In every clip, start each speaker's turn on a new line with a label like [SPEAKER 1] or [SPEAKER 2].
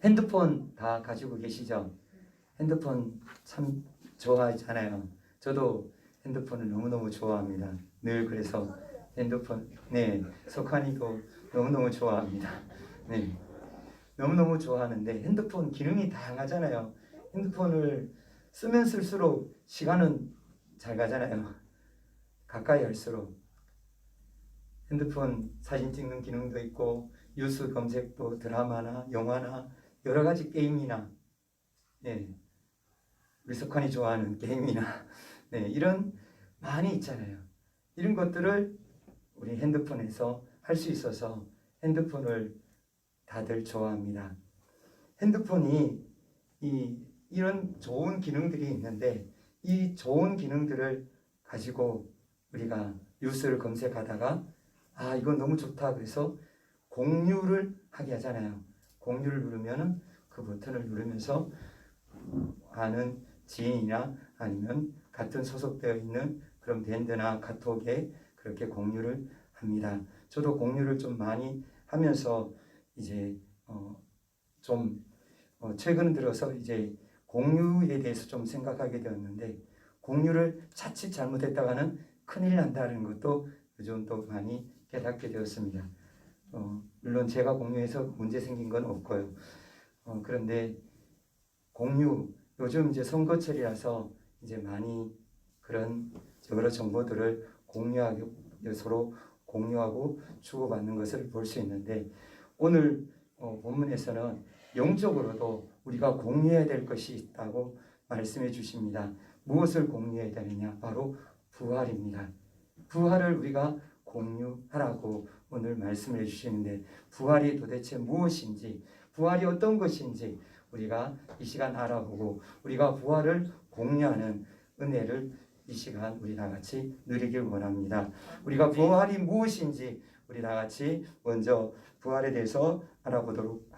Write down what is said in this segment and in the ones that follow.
[SPEAKER 1] 핸드폰 다 가지고 계시죠? 핸드폰 참 좋아하잖아요. 저도 핸드폰을 너무너무 좋아합니다. 늘 그래서 핸드폰, 네, 석환이도 너무너무 좋아합니다. 네, 너무너무 좋아하는데 핸드폰 기능이 다양하잖아요. 핸드폰을 쓰면 쓸수록 시간은 잘 가잖아요. 가까이 할수록. 핸드폰 사진 찍는 기능도 있고 뉴스 검색도 드라마나 영화나 여러 가지 게임이나 네, 우리 석환이 좋아하는 게임이나 네, 이런 많이 있잖아요. 이런 것들을 우리 핸드폰에서 할 수 있어서 핸드폰을 다들 좋아합니다. 핸드폰이 이런 좋은 기능들이 있는데 이 좋은 기능들을 가지고 우리가 뉴스를 검색하다가 아 이건 너무 좋다 그래서 공유를 하게 하잖아요. 공유를 누르면은 그 버튼을 누르면서 아는 지인이나 아니면 같은 소속되어 있는 그런 밴드나 카톡에 그렇게 공유를 합니다. 저도 공유를 좀 많이 하면서 이제 좀 최근 들어서 이제 공유에 대해서 좀 생각하게 되었는데 공유를 자칫 잘못했다가는 큰일 난다는 것도 요즘 또 많이 깨닫게 되었습니다. 물론 제가 공유해서 문제 생긴 건 없고요. 그런데 공유 요즘 이제 선거철이라서 이제 많이 그런 여러 정보들을 공유하고 서로 공유하고 주고받는 것을 볼 수 있는데 오늘 본문에서는 영적으로도 우리가 공유해야 될 것이 있다고 말씀해 주십니다. 무엇을 공유해야 되느냐? 바로 부활입니다. 부활을 우리가 공유하라고 오늘 말씀해 주시는데 부활이 도대체 무엇인지 부활이 어떤 것인지 우리가 이 시간 알아보고 우리가 부활을 공유하는 은혜를 이 시간 우리 다 같이 누리길 원합니다. 우리가 부활이 무엇인지 우리 다 같이 먼저 부활에 대해서 알아보도록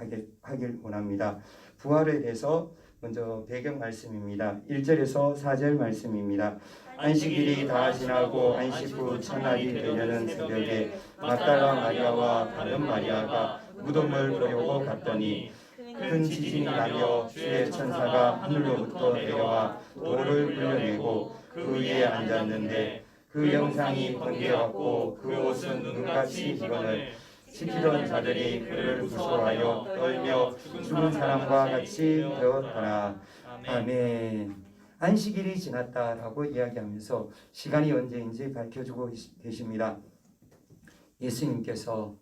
[SPEAKER 1] 하길 원합니다. 부활에 대해서 먼저 배경 말씀입니다. 1절에서 4절 말씀입니다. 안식일이 다 지나고 안식 후 첫날이 되려는 새벽에 막달라 마리아와 다른 마리아가 무덤을 보려고 갔더니 큰 지진이 나며 주의 천사가 하늘로부터 내려와 돌을 불려내고 그 위에 앉았는데 그 영상이 번개같고 그 옷은 은같이 희건을 지키던 자들이 그를 무서워하여 떨며 죽은 사람과 같이 되었더라. 아멘. 안식일이 지났다라고 이야기하면서 시간이 언제인지 밝혀주고 계십니다. 예수님께서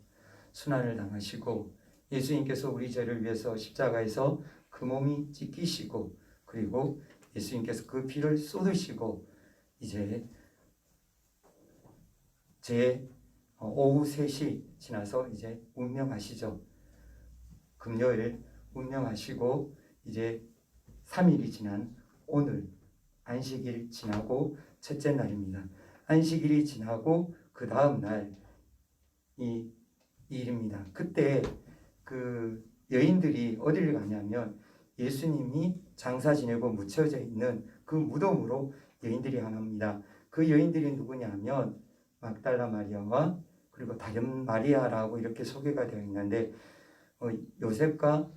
[SPEAKER 1] 순환을 당하시고 예수님께서 우리 죄를 위해서 십자가에서 그 몸이 찢기시고 그리고 예수님께서 그 피를 쏟으시고 이제 오후 3시 지나서 이제 운명하시죠. 금요일 운명하시고 이제 3일이 지난 오늘 안식일 지나고 첫째 날입니다. 안식일이 지나고 그 다음 날 이 일입니다. 그때 그 여인들이 어디를 가냐면 예수님이 장사 지내고 묻혀져 있는 그 무덤으로 여인들이 향합니다. 그 여인들이 누구냐면 막달라 마리아와 그리고 다른 마리아라고 이렇게 소개가 되어 있는데 요셉과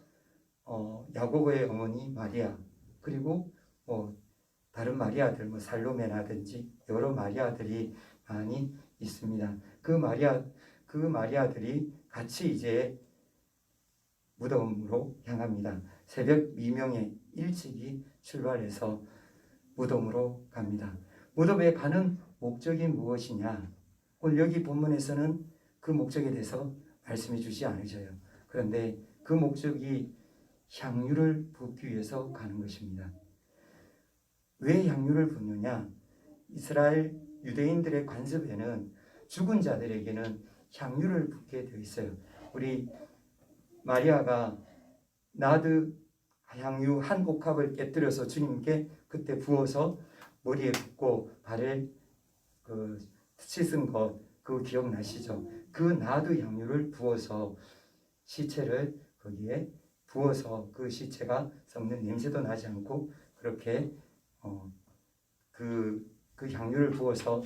[SPEAKER 1] 야고보의 어머니 마리아 그리고 다른 마리아들 살로메라든지 여러 마리아들이 많이 있습니다. 그 마리아들이 같이 이제 무덤으로 향합니다. 새벽 미명에 일찍이 출발해서 무덤으로 갑니다. 무덤에 가는 목적이 무엇이냐? 오늘 여기 본문에서는 그 목적에 대해서 말씀해 주지 않으셔요. 그런데 그 목적이 향유를 붓기 위해서 가는 것입니다. 왜 향유를 붓느냐? 이스라엘 유대인들의 관습에는 죽은 자들에게는 향유를 붓게 되어 있어요. 우리 마리아가 나드 향유 한 옥합을 깨뜨려서 주님께 그때 부어서 머리에 붓고 발에 씻은 것 그거 기억나시죠? 그 나드 향유를 부어서 시체를 거기에 부어서 그 시체가 썩는 냄새도 나지 않고 그렇게 그 향유를 부어서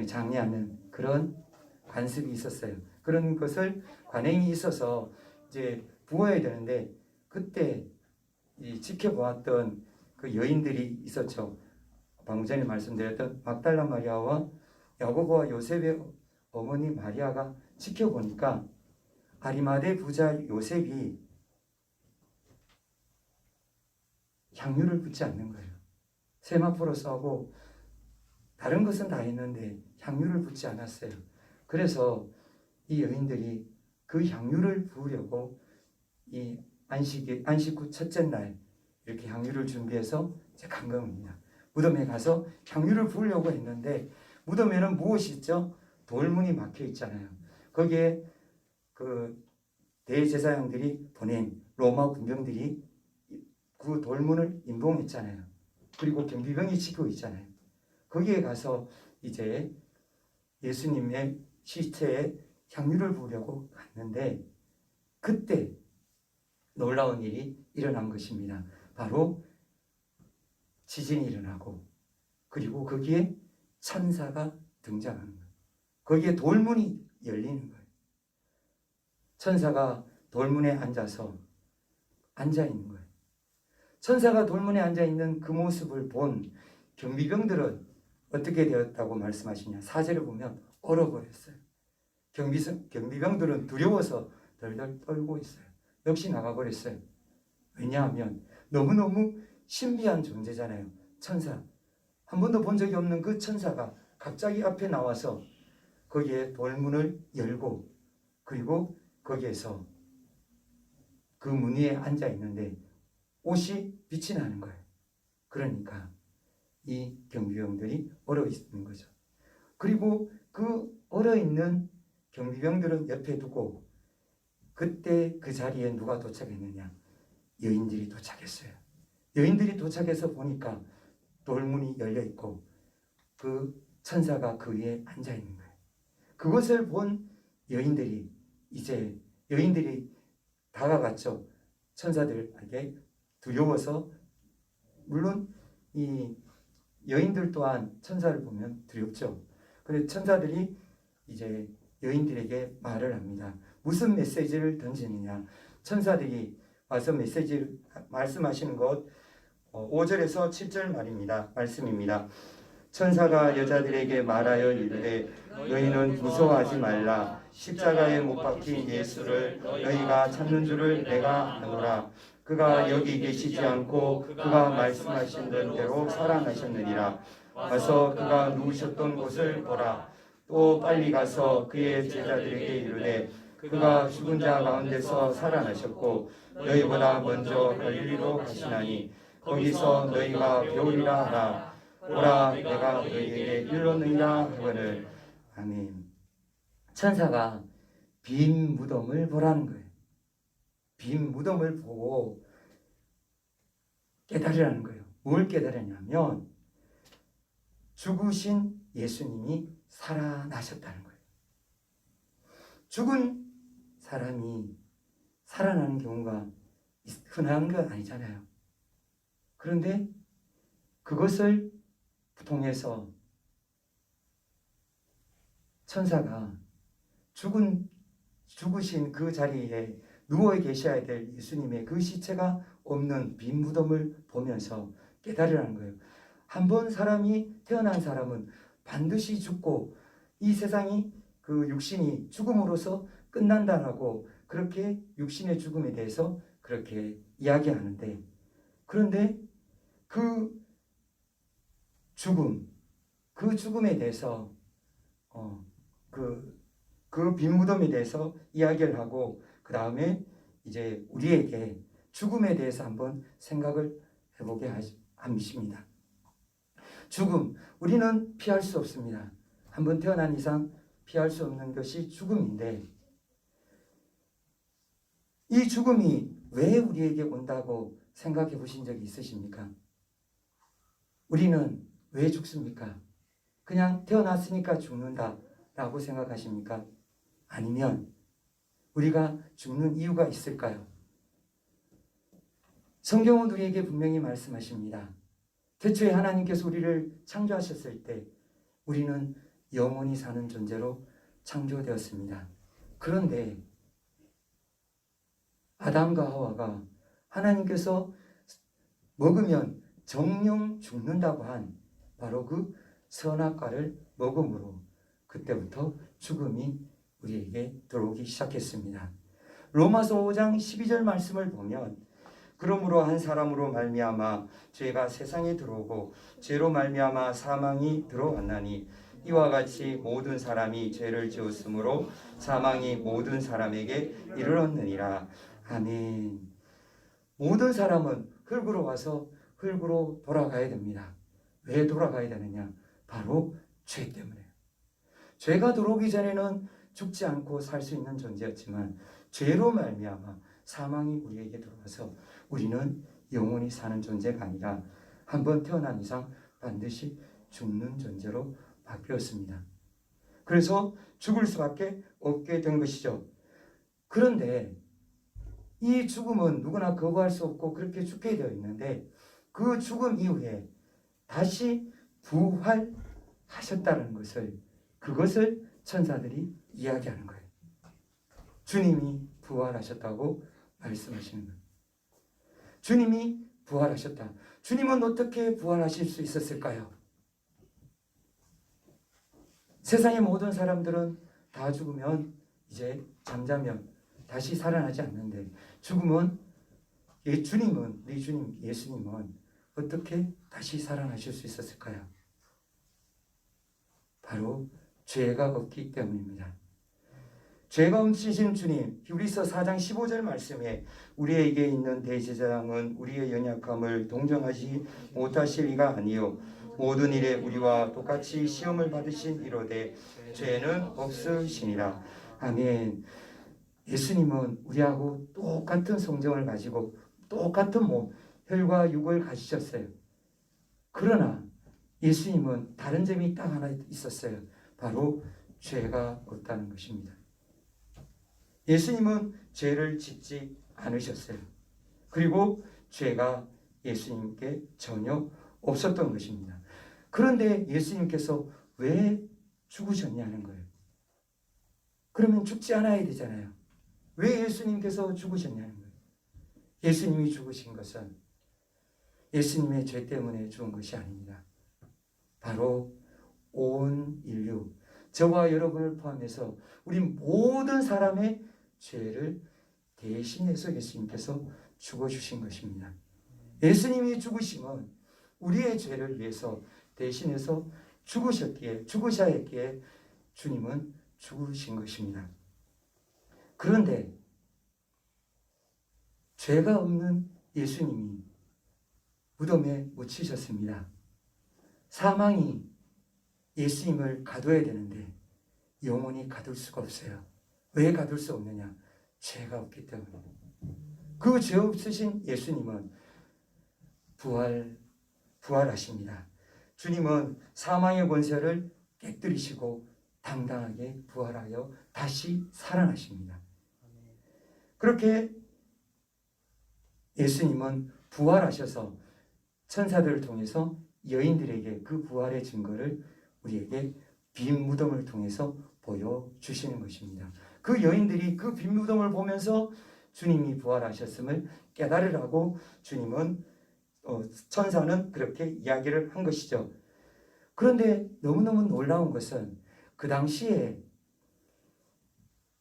[SPEAKER 1] 장례하는 그런 관습이 있었어요. 그런 것을 관행이 있어서 이제 부어야 되는데 그때 이 지켜보았던 그 여인들이 있었죠. 방금 전에 말씀드렸던 막달라 마리아와 야고보와 요셉의 어머니 마리아가 지켜보니까 아리마대 부자 요셉이 향유를 붓지 않는 거예요. 세마포로 싸고 다른 것은 다 했는데 향유를 붓지 않았어요. 그래서 이 여인들이 그 향유를 부으려고 이 안식 후 첫째 날 이렇게 향유를 준비해서 이제 간 겁니다. 무덤에 가서 향유를 부으려고 했는데 무덤에는 무엇이 있죠? 돌문이 막혀 있잖아요. 거기에 그 대제사장들이 보낸 로마 군병들이 그 돌문을 임봉했잖아요. 그리고 경비병이 지키고 있잖아요. 거기에 가서 이제 예수님의 시체에 향유를 부으려고 갔는데 그때 놀라운 일이 일어난 것입니다. 바로 지진이 일어나고 그리고 거기에 천사가 등장하는 거예요. 거기에 돌문이 열리는 거예요. 천사가 돌문에 앉아 있는 거예요. 천사가 돌문에 앉아 있는 그 모습을 본 경비병들은 어떻게 되었다고 말씀하시냐? 4절을 보면 얼어버렸어요. 경비병들은 두려워서 덜덜 떨고 있어요. 역시 나가버렸어요. 왜냐하면 너무너무 신비한 존재잖아요. 천사. 한 번도 본 적이 없는 그 천사가 갑자기 앞에 나와서 거기에 돌문을 열고 그리고 거기에서 그 문 위에 앉아 있는데 옷이 빛이 나는 거예요. 그러니까 이 경비병들이 얼어 있는 거죠. 그리고 그 얼어 있는 경비병들은 옆에 두고 그때 그 자리에 누가 도착했느냐? 여인들이 도착했어요. 여인들이 도착해서 보니까 돌문이 열려 있고 그 천사가 그 위에 앉아 있는 거예요. 그것을 본 여인들이 다가갔죠. 천사들에게 두려워서. 물론 이 여인들 또한 천사를 보면 두렵죠. 그래서 천사들이 이제 여인들에게 말을 합니다. 무슨 메시지를 던지느냐? 천사들이 와서 메시지를 말씀하시는 것 5절에서 7절 말씀입니다. 천사가 여자들에게 말하여 이르되 너희는 무서워하지 말라. 십자가에 못 박힌 예수를 너희가 찾는 줄을 내가 아노라. 그가 여기 계시지 않고 그가 말씀하신 대로 살아나셨느니라. 와서 그가 누우셨던 곳을 보라. 또 빨리 가서 그의 제자들에게 이르되 그가 죽은 자 가운데서 살아나셨고 너희보다 먼저 갈릴리로 가시나니 거기서 너희가 배우리라 하라. 오라 내가 너희에게 일렀느니라 하거늘. 아멘. 천사가 빈 무덤을 보라는 거예요. 빈 무덤을 보고 깨달으라는 거예요. 뭘 깨달으냐면 죽으신 예수님이 살아나셨다는 거예요. 죽은 사람이 살아나는 경우가 흔한 건 아니잖아요. 그런데 그것을 통해서 천사가 죽으신 그 자리에 누워 계셔야 될 예수님의 그 시체가 없는 빈 무덤을 보면서 깨달으라는 거예요. 한번 태어난 사람은 반드시 죽고 이 세상이 그 육신이 죽음으로써 끝난다라고 그렇게 육신의 죽음에 대해서 그렇게 이야기하는데, 그런데 그 죽음에 대해서 그 빈 무덤에 대해서 이야기를 하고 그 다음에 이제 우리에게 죽음에 대해서 한번 생각을 해보게 하십니다. 죽음, 우리는 피할 수 없습니다. 한번 태어난 이상 피할 수 없는 것이 죽음인데 이 죽음이 왜 우리에게 온다고 생각해 보신 적이 있으십니까? 우리는 왜 죽습니까? 그냥 태어났으니까 죽는다라고 생각하십니까? 아니면 우리가 죽는 이유가 있을까요? 성경은 우리에게 분명히 말씀하십니다. 태초에 하나님께서 우리를 창조하셨을 때 우리는 영원히 사는 존재로 창조되었습니다. 그런데 아담과 하와가 하나님께서 먹으면 정령 죽는다고 한 바로 그 선악과를 먹음으로 그때부터 죽음이 우리에게 들어오기 시작했습니다. 로마서 5장 12절 말씀을 보면 그러므로 한 사람으로 말미암아 죄가 세상에 들어오고 죄로 말미암아 사망이 들어왔나니 이와 같이 모든 사람이 죄를 지었으므로 사망이 모든 사람에게 이르렀느니라. 아멘. 모든 사람은 흙으로 와서 흙으로 돌아가야 됩니다. 왜 돌아가야 되느냐? 바로 죄 때문에. 죄가 들어오기 전에는 죽지 않고 살 수 있는 존재였지만 죄로 말미암아 사망이 우리에게 들어와서 우리는 영원히 사는 존재가 아니라 한번 태어난 이상 반드시 죽는 존재로 바뀌었습니다. 그래서 죽을 수밖에 없게 된 것이죠. 그런데 이 죽음은 누구나 거부할 수 없고 그렇게 죽게 되어 있는데 그 죽음 이후에 다시 부활하셨다는 것을 그것을 천사들이 이야기하는 거예요. 주님이 부활하셨다고 말씀하시는 거예요. 주님이 부활하셨다. 주님은 어떻게 부활하실 수 있었을까요? 세상의 모든 사람들은 다 죽으면 이제 잠자면 다시 살아나지 않는데 주님은 우리 주님 예수님은 어떻게 다시 살아나실 수 있었을까요? 바로 죄가 없기 때문입니다. 죄가 없으신 주님, 히브리서 4장 15절 말씀에 우리에게 있는 대제사장은 우리의 연약함을 동정하지 못하실 이가 아니요 모든 일에 우리와 똑같이 시험을 받으신 이로되 죄는 없으시니라. 아멘. 예수님은 우리하고 똑같은 성정을 가지고 똑같은 몸, 혈과 육을 가지셨어요. 그러나 예수님은 다른 점이 딱 하나 있었어요. 바로 죄가 없다는 것입니다. 예수님은 죄를 짓지 않으셨어요. 그리고 죄가 예수님께 전혀 없었던 것입니다. 그런데 예수님께서 왜 죽으셨냐는 거예요. 그러면 죽지 않아야 되잖아요. 왜 예수님께서 죽으셨냐는 거예요. 예수님이 죽으신 것은 예수님의 죄 때문에 죽은 것이 아닙니다. 바로 온 인류, 저와 여러분을 포함해서 우리 모든 사람의 죄를 대신해서 예수님께서 죽어주신 것입니다. 예수님이 죽으심은 우리의 죄를 위해서 대신해서 죽으셔야 했기에 주님은 죽으신 것입니다. 그런데 죄가 없는 예수님이 무덤에 묻히셨습니다. 사망이 예수님을 가둬야 되는데 영원히 가둘 수가 없어요. 왜 가둘 수 없느냐? 죄가 없기 때문에. 그 죄 없으신 예수님은 부활하십니다. 주님은 사망의 권세를 깨뜨리시고 당당하게 부활하여 다시 살아나십니다. 그렇게 예수님은 부활하셔서 천사들을 통해서 여인들에게 그 부활의 증거를 우리에게 빈 무덤을 통해서 보여주시는 것입니다. 그 여인들이 그 빈 무덤을 보면서 주님이 부활하셨음을 깨달으라고 천사는 그렇게 이야기를 한 것이죠. 그런데 너무너무 놀라운 것은 그 당시에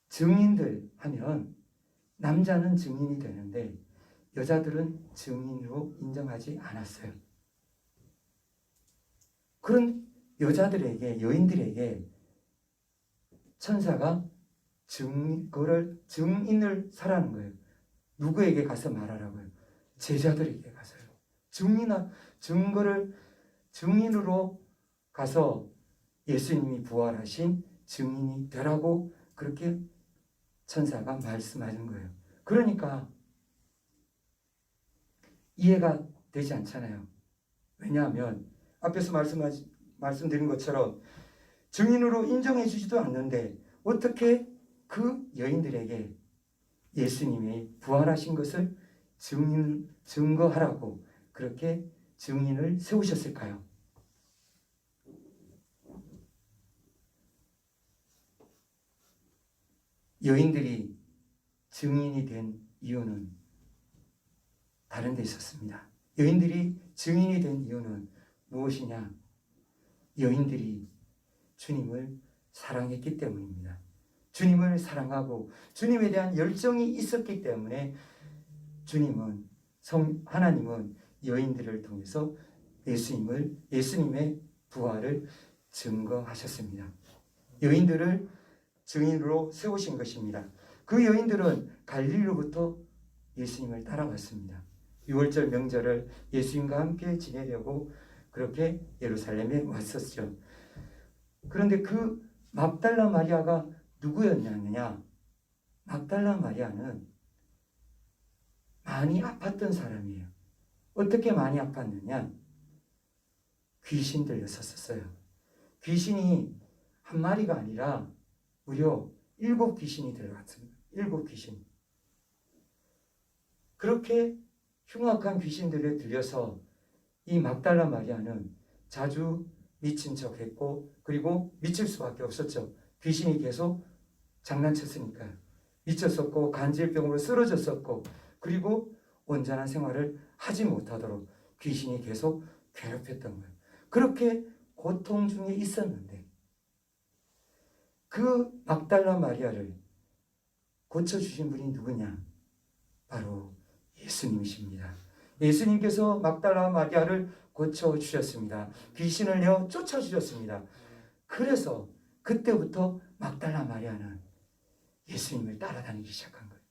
[SPEAKER 1] 증인들 하면 남자는 증인이 되는데 여자들은 증인으로 인정하지 않았어요. 그런 여인들에게 천사가 증인을 사라는 거예요. 누구에게 가서 말하라고요? 제자들에게 가서요. 증인으로 가서 예수님이 부활하신 증인이 되라고 그렇게 천사가 말씀하는 거예요. 그러니까 이해가 되지 않잖아요. 왜냐하면 앞에서 말씀드린 것처럼 증인으로 인정해 주지도 않는데 어떻게 그 여인들에게 예수님이 부활하신 것을 증거하라고 그렇게 증인을 세우셨을까요? 여인들이 증인이 된 이유는 다른 데 있었습니다. 여인들이 증인이 된 이유는 무엇이냐? 여인들이 주님을 사랑했기 때문입니다. 주님을 사랑하고 주님에 대한 열정이 있었기 때문에 하나님은 여인들을 통해서 예수님의 부활을 증거하셨습니다. 여인들을 증인으로 세우신 것입니다. 그 여인들은 갈릴리로부터 예수님을 따라왔습니다. 6월절 명절을 예수님과 함께 지내려고 그렇게 예루살렘에 왔었죠. 그런데 그 막달라 마리아가 누구였느냐? 막달라 마리아는 많이 아팠던 사람이에요. 어떻게 많이 아팠느냐? 귀신 들렸었어요. 귀신이 한 마리가 아니라 무려 7귀신이 들어갔습니다. 7귀신. 그렇게 흉악한 귀신들에 들려서 이 막달라 마리아는 자주 미친 척했고, 그리고 미칠 수밖에 없었죠. 귀신이 계속 장난쳤으니까요. 미쳤었고, 간질병으로 쓰러졌었고, 그리고 온전한 생활을 하지 못하도록 귀신이 계속 괴롭혔던 거예요. 그렇게 고통 중에 있었는데 그 막달라 마리아를 고쳐주신 분이 누구냐? 바로 예수님이십니다. 예수님께서 막달라 마리아를 고쳐주셨습니다. 귀신을 내어 쫓아주셨습니다. 그래서 그때부터 막달라 마리아는 예수님을 따라다니기 시작한 거예요.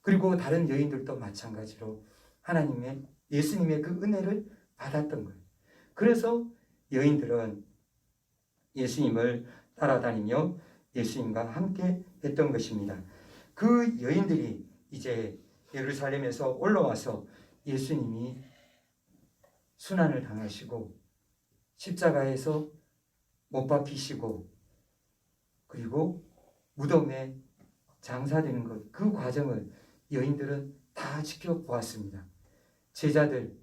[SPEAKER 1] 그리고 다른 여인들도 마찬가지로 예수님의 그 은혜를 받았던 거예요. 그래서 여인들은 예수님을 따라다니며 예수님과 함께 했던 것입니다. 그 여인들이 이제 예루살렘에서 올라와서 예수님이 순환을 당하시고 십자가에서 못 박히시고 그리고 무덤에 장사되는 것, 그 과정을 여인들은 다 지켜보았습니다. 제자들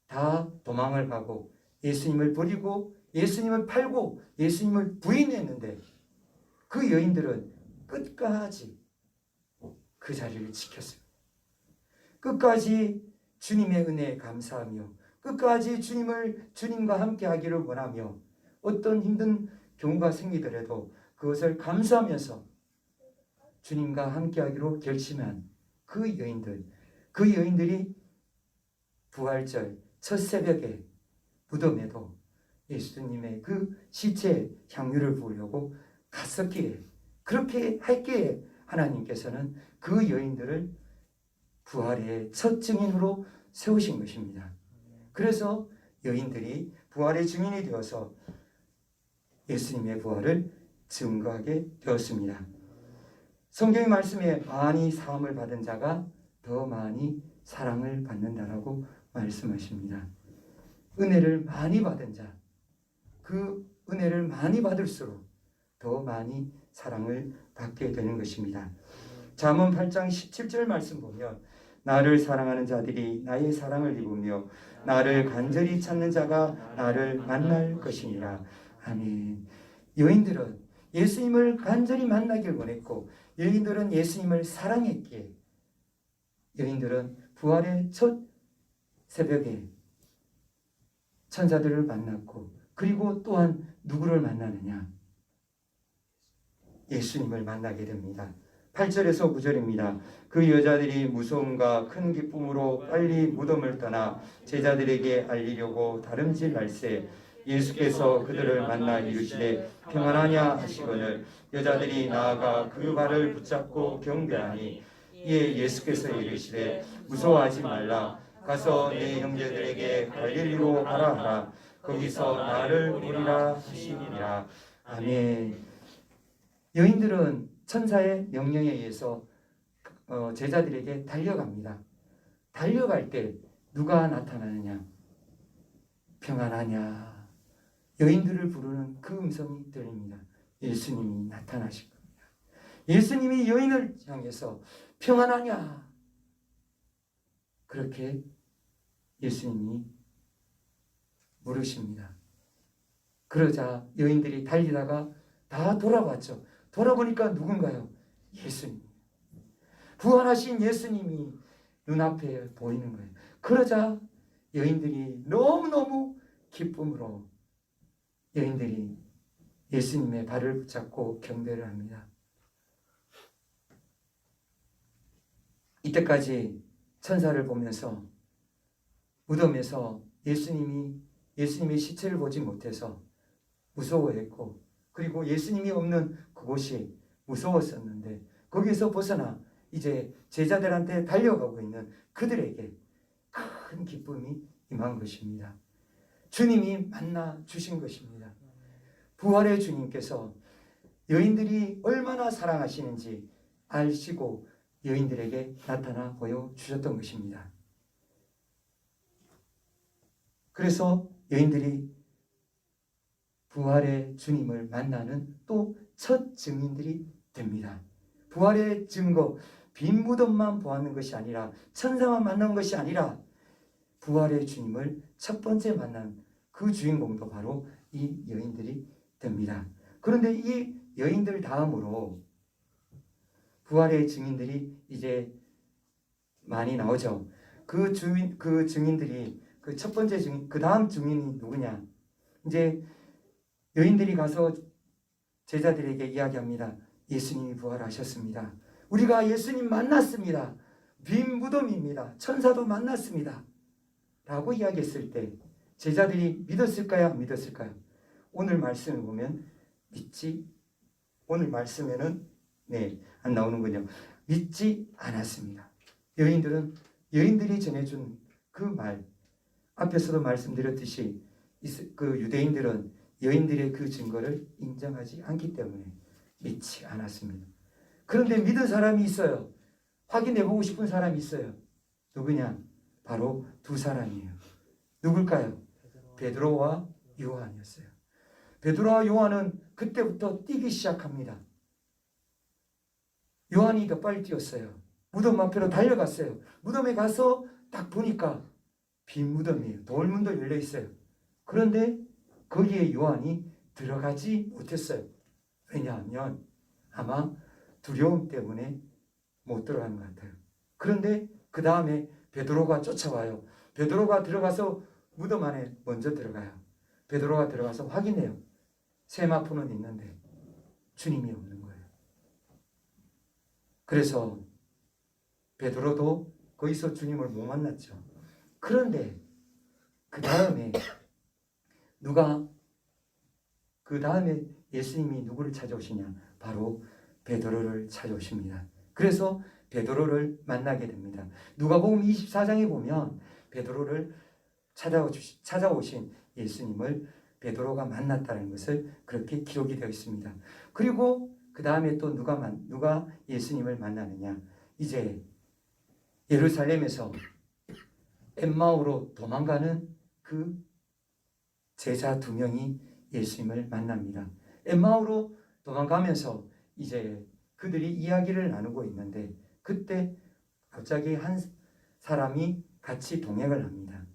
[SPEAKER 1] 다 도망을 가고 예수님을 버리고 예수님을 팔고 예수님을 부인했는데 그 여인들은 끝까지 그 자리를 지켰습니다. 끝까지 주님의 은혜에 감사하며 끝까지 주님과 함께 하기를 원하며 어떤 힘든 경우가 생기더라도 그것을 감수하면서 주님과 함께 하기로 결심한 그 여인들이 부활절 첫 새벽에 무덤에도 예수님의 그 시체에 향유를 부으려고 갔었기에, 그렇게 했기에 하나님께서는 그 여인들을 부활의 첫 증인으로 세우신 것입니다. 그래서 여인들이 부활의 증인이 되어서 예수님의 부활을 증거하게 되었습니다. 성경의 말씀에 많이 사함을 받은 자가 더 많이 사랑을 받는다라고 말씀하십니다. 은혜를 많이 받은 자, 그 은혜를 많이 받을수록 더 많이 사랑을 받게 되는 것입니다. 잠언 8장 17절 말씀 보면 나를 사랑하는 자들이 나의 사랑을 입으며 나를 간절히 찾는 자가 나를 만날 것이니라. 아멘. 여인들은 예수님을 간절히 만나길 원했고 여인들은 예수님을 사랑했기에 여인들은 부활의 첫 새벽에 천사들을 만났고 그리고 또한 누구를 만나느냐? 예수님을 만나게 됩니다. 8절에서 9절입니다. 그 여자들이 무서움과 큰 기쁨으로 빨리 무덤을 떠나 제자들에게 알리려고 다름질 날새 예수께서 그들을 만나 이르시되 평안하냐 하시거늘 여자들이 나아가 그 발을 붙잡고 경배하니 이에 예수께서 이르시되 무서워하지 말라 가서 내 형제들에게 갈릴리로 가라 하라 거기서 나를 보리라 하시니라. 아멘. 여인들은 천사의 명령에 의해서 제자들에게 달려갑니다. 달려갈 때 누가 나타나느냐? 평안하냐? 여인들을 부르는 그 음성이 들립니다. 예수님이 나타나실 겁니다. 예수님이 여인을 향해서 평안하냐? 그렇게 예수님이 물으십니다. 그러자 여인들이 달리다가 다 돌아봤죠. 돌아보니까 누군가요? 예수님. 부활하신 예수님이 눈앞에 보이는 거예요. 그러자 여인들이 너무너무 기쁨으로 여인들이 예수님의 발을 붙잡고 경배를 합니다. 이때까지 천사를 보면서 무덤에서 예수님의 시체를 보지 못해서 무서워했고, 그리고 예수님이 없는 그곳이 무서웠었는데, 거기에서 벗어나 이제 제자들한테 달려가고 있는 그들에게 큰 기쁨이 임한 것입니다. 주님이 만나 주신 것입니다. 부활의 주님께서 여인들이 얼마나 사랑하시는지 아시고 여인들에게 나타나 보여주셨던 것입니다. 그래서 여인들이 부활의 주님을 만나는 또 첫 증인들이 됩니다. 부활의 증거, 빈 무덤만 보았는 것이 아니라, 천사만 만난 것이 아니라 부활의 주님을 첫 번째 만난 그 주인공도 바로 이 여인들이 됩니다. 그런데 이 여인들 다음으로 부활의 증인들이 이제 많이 나오죠. 그 증인들이 그 첫 번째 증인, 그 다음 증인이 누구냐? 이제 여인들이 가서 제자들에게 이야기합니다. 예수님이 부활하셨습니다. 우리가 예수님 만났습니다. 빈 무덤입니다. 천사도 만났습니다. 라고 이야기했을 때 제자들이 믿었을까요? 안 믿었을까요? 오늘 말씀을 보면 오늘 말씀에는 안 나오는군요. 믿지 않았습니다. 여인들이 전해준 그 말, 앞에서도 말씀드렸듯이 그 유대인들은 여인들의 그 증거를 인정하지 않기 때문에 믿지 않았습니다. 그런데 믿은 사람이 있어요. 확인해보고 싶은 사람이 있어요. 누구냐? 바로 두 사람이에요. 누굴까요? 베드로와 요한이었어요. 베드로와 요한은 그때부터 뛰기 시작합니다. 요한이 더 빨리 뛰었어요. 무덤 앞으로 달려갔어요. 무덤에 가서 딱 보니까 빈 무덤이에요. 돌문도 열려 있어요. 그런데 거기에 요한이 들어가지 못했어요. 왜냐하면 아마 두려움 때문에 못 들어가는 것 같아요. 그런데 그 다음에 베드로가 쫓아와요. 베드로가 들어가서 무덤 안에 먼저 들어가요. 베드로가 들어가서 확인해요. 세마포는 있는데 주님이 없는 거예요. 그래서 베드로도 거기서 주님을 못 만났죠. 그런데 그 다음에 예수님이 누구를 찾아오시냐? 바로 베드로를 찾아오십니다. 그래서 베드로를 만나게 됩니다. 누가복음 24장에 보면 베드로를 찾아오신 예수님을 베드로가 만났다는 것을 그렇게 기록이 되어 있습니다. 그리고 그 다음에 또 누가 예수님을 만나느냐? 이제 예루살렘에서 엠마오로 도망가는 그 제자 두 명이 예수님을 만납니다. 엠마오로 도망가면서 이제 그들이 이야기를 나누고 있는데 그때 갑자기 한 사람이 같이 동행을 합니다.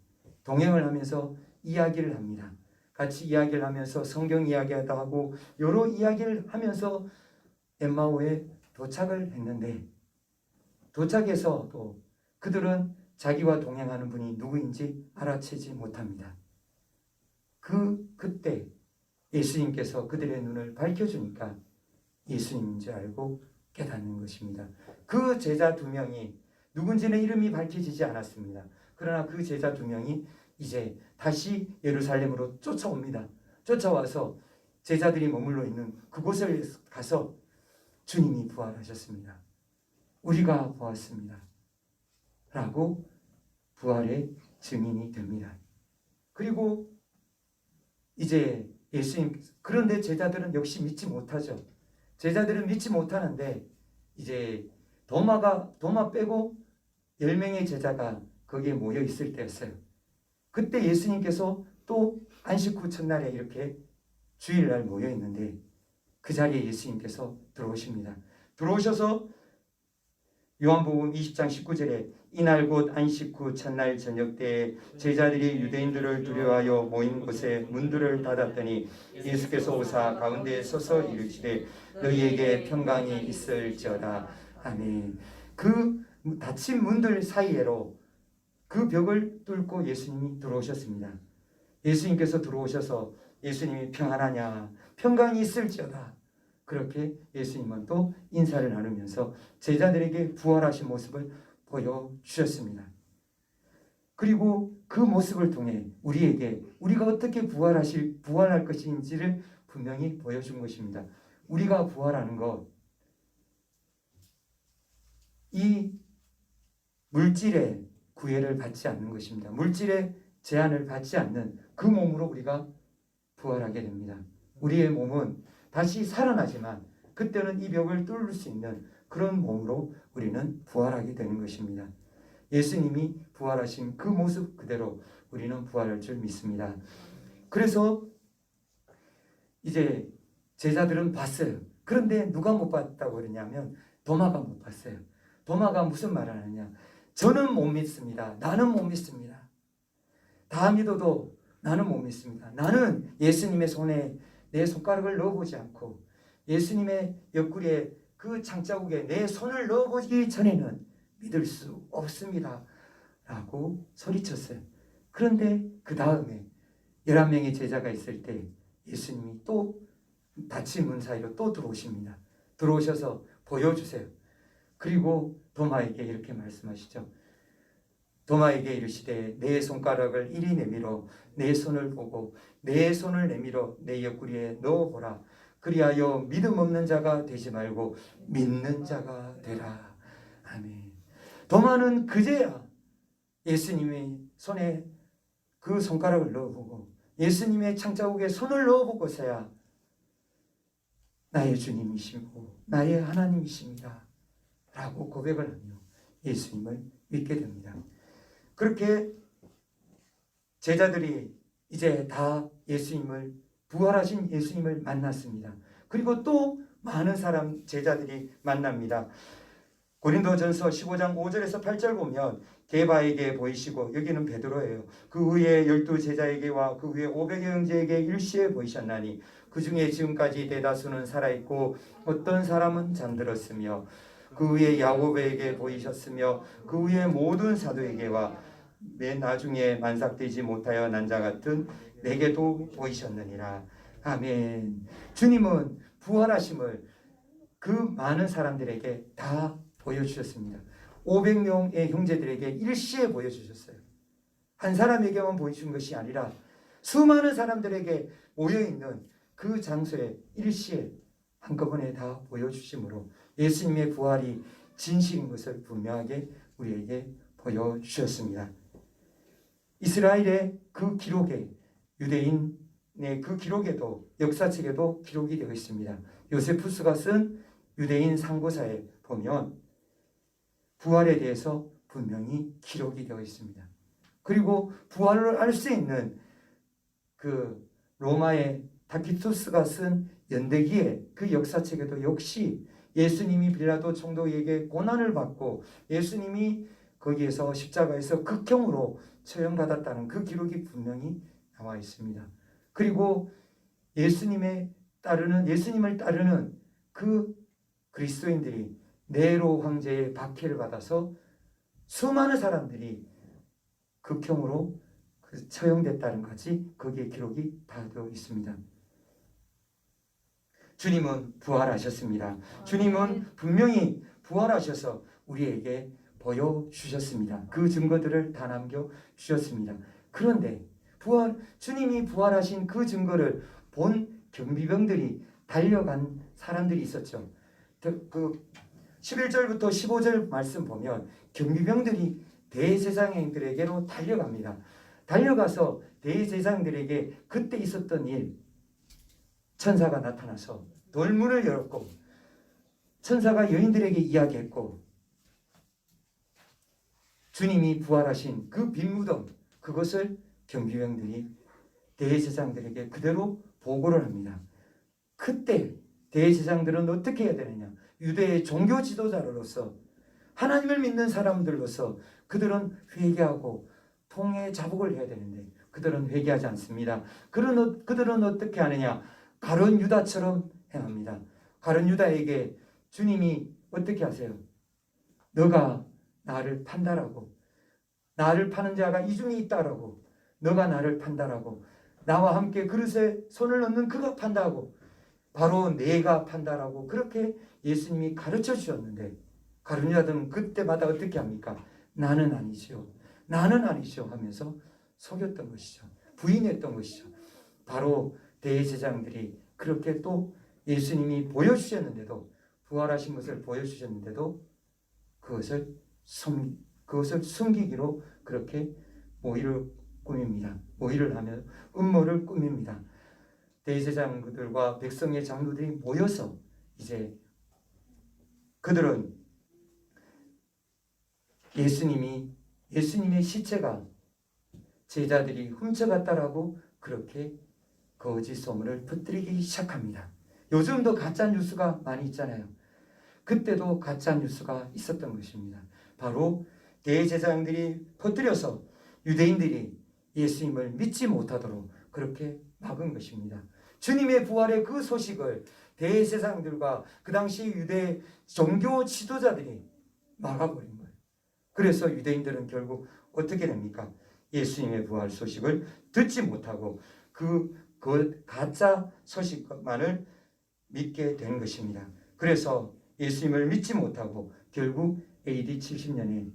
[SPEAKER 1] 동행을 하면서 이야기를 합니다. 같이 이야기를 하면서 성경 이야기하다 하고 여러 이야기를 하면서 엠마오에 도착을 했는데 도착해서 또 그들은 자기와 동행하는 분이 누구인지 알아채지 못합니다. 그때 예수님께서 그들의 눈을 밝혀주니까 예수님인 줄 알고 깨닫는 것입니다. 그 제자 두 명이 누군지는 이름이 밝혀지지 않았습니다. 그러나 그 제자 두 명이 이제 다시 예루살렘으로 쫓아옵니다. 쫓아와서 제자들이 머물러 있는 그곳을 가서 주님이 부활하셨습니다. 우리가 보았습니다. 라고 부활의 증인이 됩니다. 그리고 이제 그런데 제자들은 역시 믿지 못하죠. 제자들은 믿지 못하는데 이제 도마 빼고 10명의 제자가 거기에 모여 있을 때였어요. 그때 예수님께서 또 안식 후 첫날에 이렇게 주일날 모여 있는데 그 자리에 예수님께서 들어오십니다. 들어오셔서 요한복음 20장 19절에 이날 곧 안식 후 첫날 저녁 때에 제자들이 유대인들을 두려워하여 모인 곳에 문들을 닫았더니 예수께서 오사 가운데에 서서 이르시되 너희에게 평강이 있을지어다. 아멘. 그 닫힌 문들 사이에로 그 벽을 뚫고 예수님이 들어오셨습니다. 예수님께서 들어오셔서 예수님이 평안하냐, 평강이 있을지어다. 그렇게 예수님은 또 인사를 나누면서 제자들에게 부활하신 모습을 보여주셨습니다. 그리고 그 모습을 통해 우리에게 우리가 어떻게 부활할 것인지를 분명히 보여준 것입니다. 우리가 부활하는 것, 이 물질의 구애를 받지 않는 것입니다. 물질의 제한을 받지 않는 그 몸으로 우리가 부활하게 됩니다. 우리의 몸은 다시 살아나지만 그때는 이 벽을 뚫을 수 있는 그런 몸으로 우리는 부활하게 되는 것입니다. 예수님이 부활하신 그 모습 그대로 우리는 부활할 줄 믿습니다. 그래서 이제 제자들은 봤어요. 그런데 누가 못 봤다고 그러냐면 도마가 못 봤어요. 도마가 무슨 말을 하느냐? 저는 못 믿습니다. 나는 못 믿습니다. 다 믿어도 나는 못 믿습니다. 나는 예수님의 손에 내 손가락을 넣어보지 않고 예수님의 옆구리에 그 창자국에 내 손을 넣어보기 전에는 믿을 수 없습니다. 라고 소리쳤어요. 그런데 그 다음에 11명의 제자가 있을 때 예수님이 또 닫힌 문 사이로 또 들어오십니다. 들어오셔서 보여주세요. 그리고 도마에게 이렇게 말씀하시죠. 도마에게 이르시되 내 손가락을 이리 내밀어 내 손을 보고 내 손을 내밀어 내 옆구리에 넣어보라. 그리하여 믿음 없는 자가 되지 말고 믿는 자가 되라. 아멘. 도마는 그제야 예수님의 손에 그 손가락을 넣어보고 예수님의 창자국에 손을 넣어보고서야 나의 주님이시고 나의 하나님이십니다 라고 고백을 하며 예수님을 믿게 됩니다. 그렇게 제자들이 이제 다 부활하신 예수님을 만났습니다. 그리고 또 많은 제자들이 만납니다. 고린도전서 15장 5절에서 8절 보면 게바에게 보이시고, 여기는 베드로예요. 그 후에 12제자에게와 그 후에 500여 형제에게 일시에 보이셨나니 그 중에 지금까지 대다수는 살아있고 어떤 사람은 잠들었으며 그 후에 야고보에게 보이셨으며 그 후에 모든 사도에게와 맨 나중에 만삭되지 못하여 난 자 같은 내게도 보이셨느니라. 아멘. 주님은 부활하심을 그 많은 사람들에게 다 보여주셨습니다. 500명의 형제들에게 일시에 보여주셨어요. 한 사람에게만 보여준 것이 아니라 수많은 사람들에게 모여있는 그 장소에 일시에 한꺼번에 다 보여주심으로 예수님의 부활이 진실인 것을 분명하게 우리에게 보여주셨습니다. 이스라엘의 그 기록에, 유대인의 그 기록에도, 역사책에도 기록이 되어 있습니다. 요세푸스가 쓴 유대인 상고사에 보면 부활에 대해서 분명히 기록이 되어 있습니다. 그리고 부활을 알 수 있는 그 로마의 타키투스가 쓴 연대기의 그 역사책에도 역시 예수님이 빌라도 총독에게 고난을 받고 예수님이 거기에서 십자가에서 극형으로 처형받았다는 그 기록이 분명히 나와 있습니다. 그리고 예수님을 따르는 그 그리스도인들이 네로 황제의 박해를 받아서 수많은 사람들이 극형으로 처형됐다는 것이 거기에 기록이 다 되어 있습니다. 주님은 부활하셨습니다. 주님은 분명히 부활하셔서 우리에게 보여주셨습니다. 그 증거들을 다 남겨주셨습니다. 그런데 주님이 부활하신 그 증거를 본 경비병들이 달려간 사람들이 있었죠. 그 11절부터 15절 말씀 보면 경비병들이 대제사장들에게로 달려갑니다. 달려가서 대제사장들에게 그때 있었던 일, 천사가 나타나서 돌문을 열었고 천사가 여인들에게 이야기했고 주님이 부활하신 그 빈 무덤, 그것을 경비병들이 대제사장들에게 그대로 보고를 합니다. 그때 대제사장들은 어떻게 해야 되느냐? 유대의 종교 지도자로서 하나님을 믿는 사람들로서 그들은 회개하고 통해 자복을 해야 되는데 그들은 회개하지 않습니다. 그들은 어떻게 하느냐? 가룟 유다처럼 행합니다. 가룟 유다에게 주님이 어떻게 하세요? 너가 나를 판다라고, 나를 파는 자가 이 중에 있다라고, 너가 나를 판다라고, 나와 함께 그릇에 손을 넣는 그가 판다고, 바로 내가 판다라고 그렇게 예수님이 가르쳐 주셨는데, 가룟유다는 그때마다 어떻게 합니까? 나는 아니죠, 나는 아니죠 하면서 속였던 것이죠. 부인했던 것이죠. 바로 대제사장들이 그렇게 또 예수님이 보여주셨는데도, 부활하신 것을 보여주셨는데도 그것을 숨기기로 그렇게 모의를 꾸밉니다. 모의를 하며 음모를 꾸밉니다. 대제사장들과 백성의 장로들이 모여서 이제 그들은 예수님의 시체가 제자들이 훔쳐갔다라고 그렇게 거짓 소문을 퍼뜨리기 시작합니다. 요즘도 가짜 뉴스가 많이 있잖아요. 그때도 가짜 뉴스가 있었던 것입니다. 바로 대제사장들이 퍼뜨려서 유대인들이 예수님을 믿지 못하도록 그렇게 막은 것입니다. 주님의 부활의 그 소식을 대제사장들과 그 당시 유대 종교 지도자들이 막아버린 거예요. 그래서 유대인들은 결국 어떻게 됩니까? 예수님의 부활 소식을 듣지 못하고 그 가짜 소식만을 믿게 된 것입니다. 그래서 예수님을 믿지 못하고 결국 AD 70년에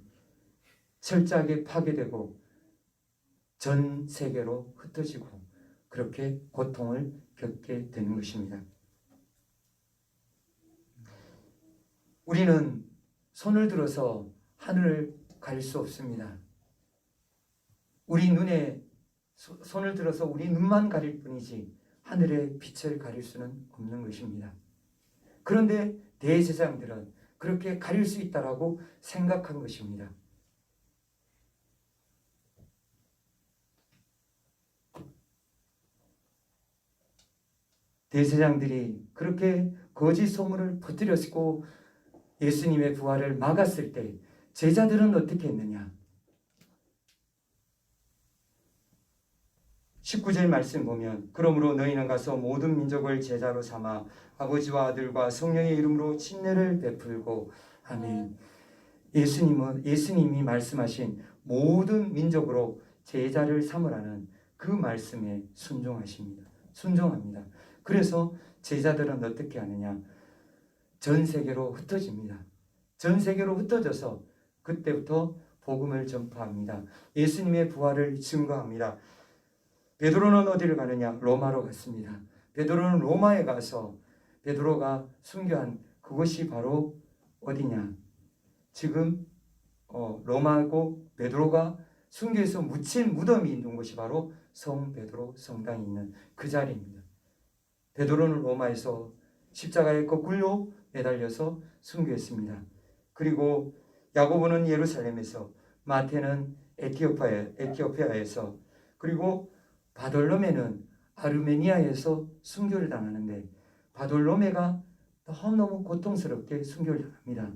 [SPEAKER 1] 철저하게 파괴되고 전 세계로 흩어지고 그렇게 고통을 겪게 되는 것입니다. 우리는 손을 들어서 하늘을 가릴 수 없습니다. 우리 눈에 손을 들어서 우리 눈만 가릴 뿐이지 하늘의 빛을 가릴 수는 없는 것입니다. 그런데 대제사장들은 그렇게 가릴 수 있다라고 생각한 것입니다. 대제사장들이 그렇게 거짓 소문을 퍼뜨렸고 예수님의 부활을 막았을 때 제자들은 어떻게 했느냐? 19절 말씀 보면 그러므로 너희는 가서 모든 민족을 제자로 삼아 아버지와 아들과 성령의 이름으로 침례를 베풀고 아멘. 예수님이 말씀하신 모든 민족으로 제자를 삼으라는 그 말씀에 순종합니다. 그래서 제자들은 어떻게 하느냐? 전 세계로 흩어집니다. 전 세계로 흩어져서 그때부터 복음을 전파합니다. 예수님의 부활을 증거합니다. 베드로는 어디를 가느냐? 로마로 갔습니다. 베드로는 로마에 가서 베드로가 순교한 그것이 바로 어디냐? 지금 로마고 베드로가 순교해서 묻힌 무덤이 있는 곳이 바로 성 베드로 성당이 있는 그 자리입니다. 베드로는 로마에서 십자가에 거꾸로 매달려서 순교했습니다. 그리고 야고보는 예루살렘에서, 마태는 에티오피아에서, 그리고 바돌로메는 아르메니아에서 순교를 당하는데 바돌로메가 너무너무 고통스럽게 순교를 당합니다.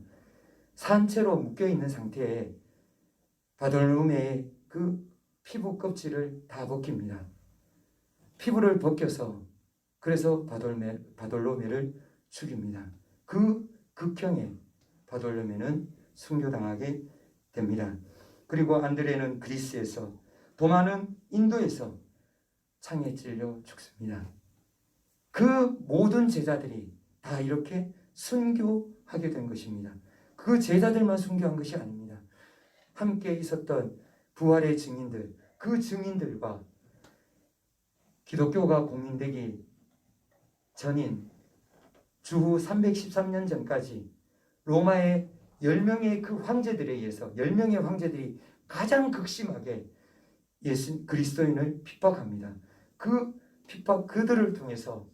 [SPEAKER 1] 산채로 묶여있는 상태에 바돌로메의 그 피부 껍질을 다 벗깁니다. 피부를 벗겨서 그래서 바돌로메를 죽입니다. 그 극형에 바돌로메는 순교당하게 됩니다. 그리고 안드레는 그리스에서, 도마는 인도에서 창에 찔려 죽습니다. 그 모든 제자들이 다 이렇게 순교하게 된 것입니다. 그 제자들만 순교한 것이 아닙니다. 함께 있었던 부활의 증인들, 그 증인들과 기독교가 공인되기 전인 주후 313년 전까지 로마의 10명의 그 황제들에 의해서 10명의 황제들이 가장 극심하게 그리스도인을 핍박합니다. 그 핍박 그들을 통해서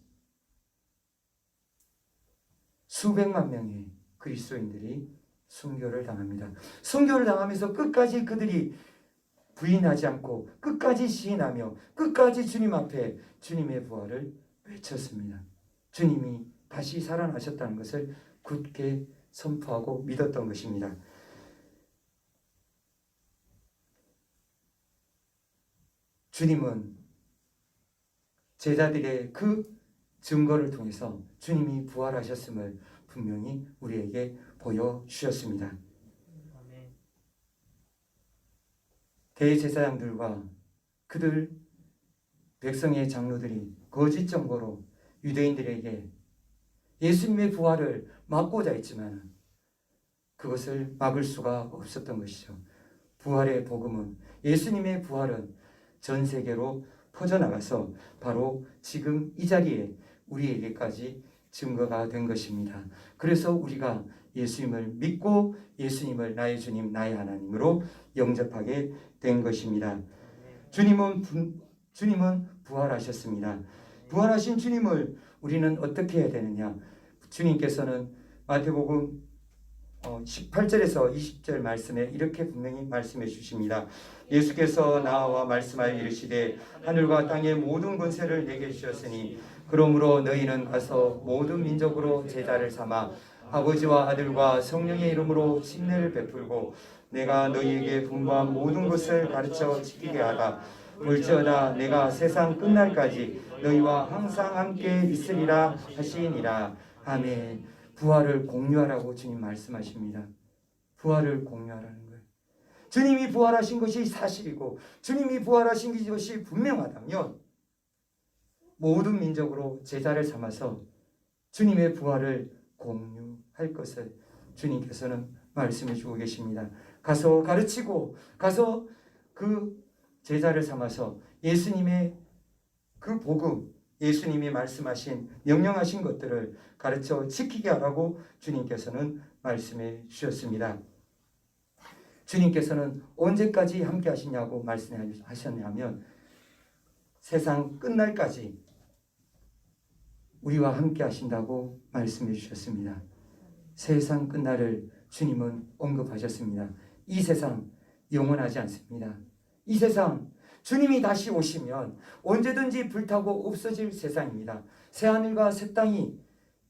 [SPEAKER 1] 수백만 명의 그리스도인들이 순교를 당합니다. 순교를 당하면서 끝까지 그들이 부인하지 않고 끝까지 시인하며 끝까지 주님 앞에 주님의 부활을 외쳤습니다. 주님이 다시 살아나셨다는 것을 굳게 선포하고 믿었던 것입니다. 주님은 제자들의 그 증거를 통해서 주님이 부활하셨음을 분명히 우리에게 보여주셨습니다. 대제사장들과 그들 백성의 장로들이 거짓 정보로 유대인들에게 예수님의 부활을 막고자 했지만 그것을 막을 수가 없었던 것이죠. 부활의 복음은, 예수님의 부활은 전 세계로 퍼져나가서 바로 지금 이 자리에 우리에게까지 증거가 된 것입니다. 그래서 우리가 예수님을 믿고 예수님을 나의 주님, 나의 하나님으로 영접하게 된 것입니다. 주님은 부활하셨습니다. 부활하신 주님을 우리는 어떻게 해야 되느냐? 주님께서는 마태복음 18절에서 20절 말씀에 이렇게 분명히 말씀해 주십니다. 예수께서 나와 말씀하여 이르시되 하늘과 땅의 모든 권세를 내게 주셨으니 그러므로 너희는 가서 모든 민족으로 제자를 삼아 아버지와 아들과 성령의 이름으로 침례를 베풀고 내가 너희에게 분부한 모든 것을 가르쳐 지키게 하라. 볼지어다 내가 세상 끝날까지 너희와 항상 함께 있으리라 하시니라. 아멘. 부활을 공유하라고 주님 말씀하십니다. 부활을 공유하라는 거예요. 주님이 부활하신 것이 사실이고 주님이 부활하신 것이 분명하다면 모든 민족으로 제자를 삼아서 주님의 부활을 공유할 것을 주님께서는 말씀해 주고 계십니다. 가서 가르치고 가서 그 제자를 삼아서 예수님의 그 복음, 예수님이 말씀하신 명령하신 것들을 가르쳐 지키게 하라고 주님께서는 말씀해 주셨습니다. 주님께서는 언제까지 함께 하시냐고 말씀하셨냐면 세상 끝날까지 우리와 함께 하신다고 말씀해 주셨습니다. 세상 끝날을 주님은 언급하셨습니다. 이 세상 영원하지 않습니다. 이 세상 주님이 다시 오시면 언제든지 불타고 없어질 세상입니다. 새하늘과 새 땅이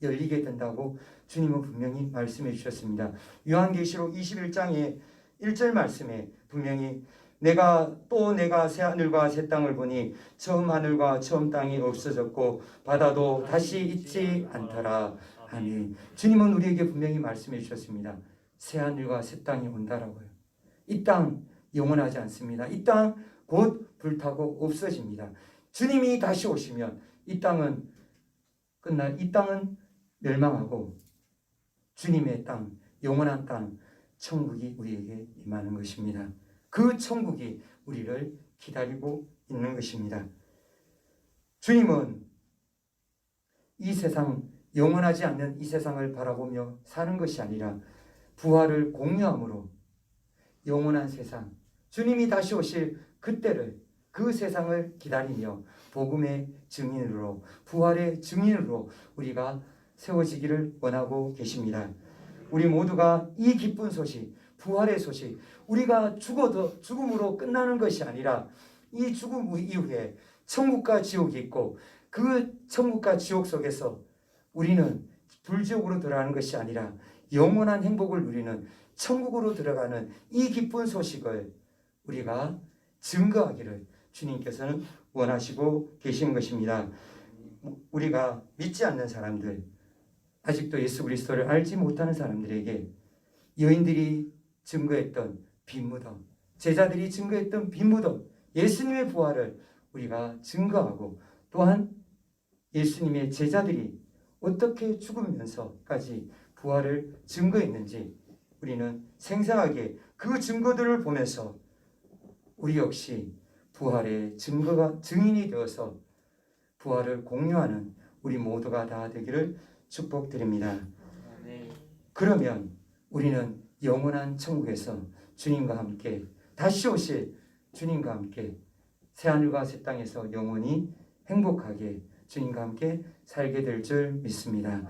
[SPEAKER 1] 열리게 된다고 주님은 분명히 말씀해 주셨습니다. 요한계시록 21장의 1절 말씀에 분명히 내가 새하늘과 새 땅을 보니 처음 하늘과 처음 땅이 없어졌고 바다도 다시 있지 않더라. 아멘. 주님은 우리에게 분명히 말씀해 주셨습니다. 새하늘과 새 땅이 온다라고요. 이 땅 영원하지 않습니다. 이 땅 곧 불타고 없어집니다. 주님이 다시 오시면 이 땅은 멸망하고 주님의 땅, 영원한 땅, 천국이 우리에게 임하는 것입니다. 그 천국이 우리를 기다리고 있는 것입니다. 주님은 이 세상, 영원하지 않는 이 세상을 바라보며 사는 것이 아니라 부활을 공유함으로 영원한 세상, 주님이 다시 오실 그때를, 그 세상을 기다리며 복음의 증인으로, 부활의 증인으로 우리가 세워지기를 원하고 계십니다. 우리 모두가 이 기쁜 소식, 부활의 소식, 우리가 죽음으로 끝나는 것이 아니라 이 죽음 이후에 천국과 지옥이 있고 그 천국과 지옥 속에서 우리는 불지옥으로 들어가는 것이 아니라 영원한 행복을 누리는 천국으로 들어가는 이 기쁜 소식을 우리가 증거하기를 주님께서는 원하시고 계신 것입니다. 우리가 믿지 않는 사람들, 아직도 예수 그리스도를 알지 못하는 사람들에게 여인들이 증거했던 빈 무덤, 제자들이 증거했던 빈 무덤, 예수님의 부활을 우리가 증거하고 또한 예수님의 제자들이 어떻게 죽으면서까지 부활을 증거했는지 우리는 생생하게 그 증거들을 보면서 우리 역시 부활의 증인이 되어서 부활을 공유하는 우리 모두가 다 되기를 축복드립니다. 그러면 우리는 영원한 천국에서 주님과 함께 다시 오실 주님과 함께 새하늘과 새 땅에서 영원히 행복하게 주님과 함께 살게 될 줄 믿습니다.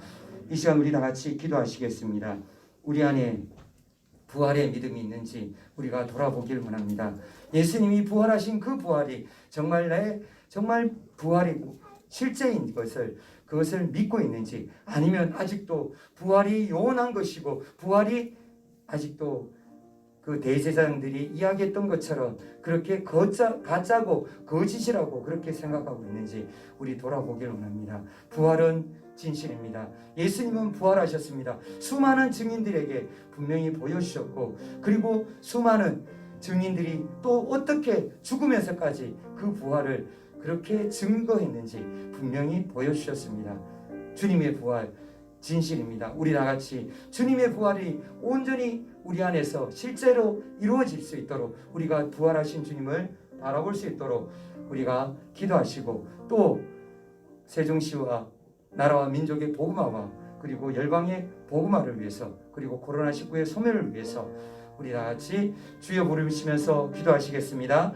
[SPEAKER 1] 이 시간 우리 다 같이 기도하시겠습니다. 우리 안에 부활의 믿음이 있는지 우리가 돌아보길 원합니다. 예수님이 부활하신 그 부활이 정말 부활이고 실제인 그것을 믿고 있는지, 아니면 아직도 부활이 요원한 것이고 부활이 아직도 그 대제사장들이 이야기했던 것처럼 그렇게 가짜고 거짓이라고 그렇게 생각하고 있는지 우리 돌아보길 원합니다. 부활은 진실입니다. 예수님은 부활하셨습니다. 수많은 증인들에게 분명히 보여주셨고, 그리고 수많은 증인들이 또 어떻게 죽으면서까지 그 부활을 그렇게 증거했는지 분명히 보여주셨습니다. 주님의 부활 진실입니다. 우리 다같이 주님의 부활이 온전히 우리 안에서 실제로 이루어질 수 있도록, 우리가 부활하신 주님을 바라볼 수 있도록 우리가 기도하시고, 또 세종시와 나라와 민족의 복음화와 그리고 열방의 복음화를 위해서, 그리고 코로나19의 소멸을 위해서 우리 다같이 주여 부르시면서 기도하시겠습니다.